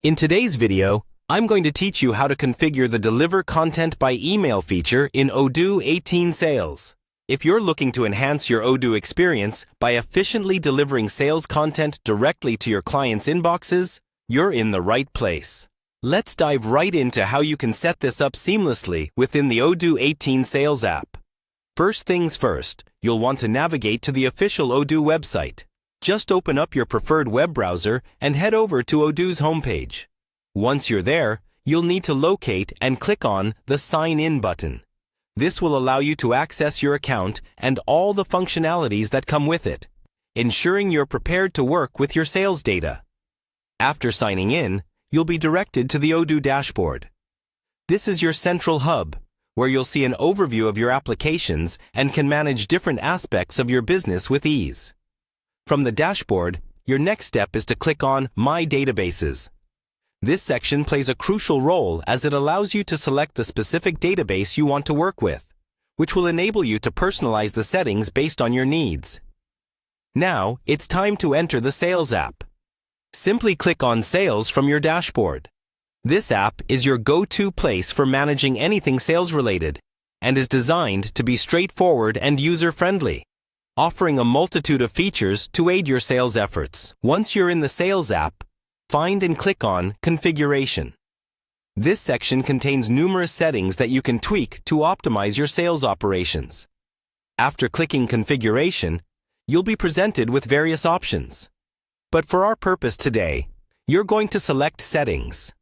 In today's video, I'm going to teach you how to configure the Deliver Content by Email feature in Odoo 18 Sales. If you're looking to enhance your Odoo experience by efficiently delivering sales content directly to your clients' inboxes, you're in the right place. Let's dive right into how you can set this up seamlessly within the Odoo 18 Sales app. First things first, you'll want to navigate to the official Odoo website. Just open up your preferred web browser and head over to Odoo's homepage. Once you're there, you'll need to locate and click on the Sign In button. This will allow you to access your account and all the functionalities that come with it, ensuring you're prepared to work with your sales data. After signing in, you'll be directed to the Odoo dashboard. This is your central hub, where you'll see an overview of your applications and can manage different aspects of your business with ease. From the dashboard, your next step is to click on My Databases. This section plays a crucial role as it allows you to select the specific database you want to work with, which will enable you to personalize the settings based on your needs. Now, it's time to enter the Sales app. Simply click on Sales from your dashboard. This app is your go-to place for managing anything sales-related and is designed to be straightforward and user-friendly, offering a multitude of features to aid your sales efforts. Once you're in the Sales app, find and click on Configuration. This section contains numerous settings that you can tweak to optimize your sales operations. After clicking Configuration, you'll be presented with various options. But for our purpose today, you're going to select Settings.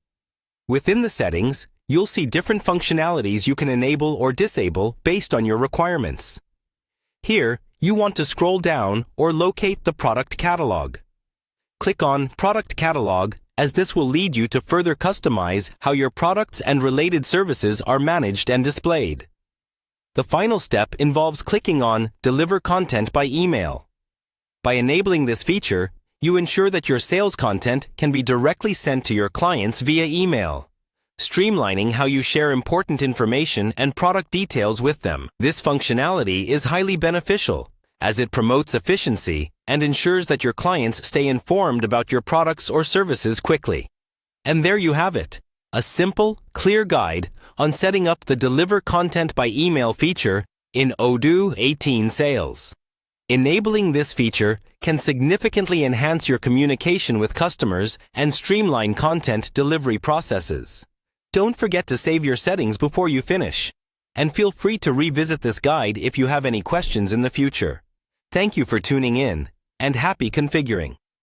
Within the settings, you'll see different functionalities you can enable or disable based on your requirements. Here, you want to scroll down or locate the Product Catalog. Click on Product Catalog, as this will lead you to further customize how your products and related services are managed and displayed. The final step involves clicking on Deliver Content by Email. By enabling this feature, you ensure that your sales content can be directly sent to your clients via email, streamlining how you share important information and product details with them. This functionality is highly beneficial, as it promotes efficiency and ensures that your clients stay informed about your products or services quickly. And there you have it, a simple, clear guide on setting up the Deliver Content by Email feature in Odoo 18 Sales. Enabling this feature can significantly enhance your communication with customers and streamline content delivery processes. Don't forget to save your settings before you finish, and feel free to revisit this guide if you have any questions in the future. Thank you for tuning in, and happy configuring.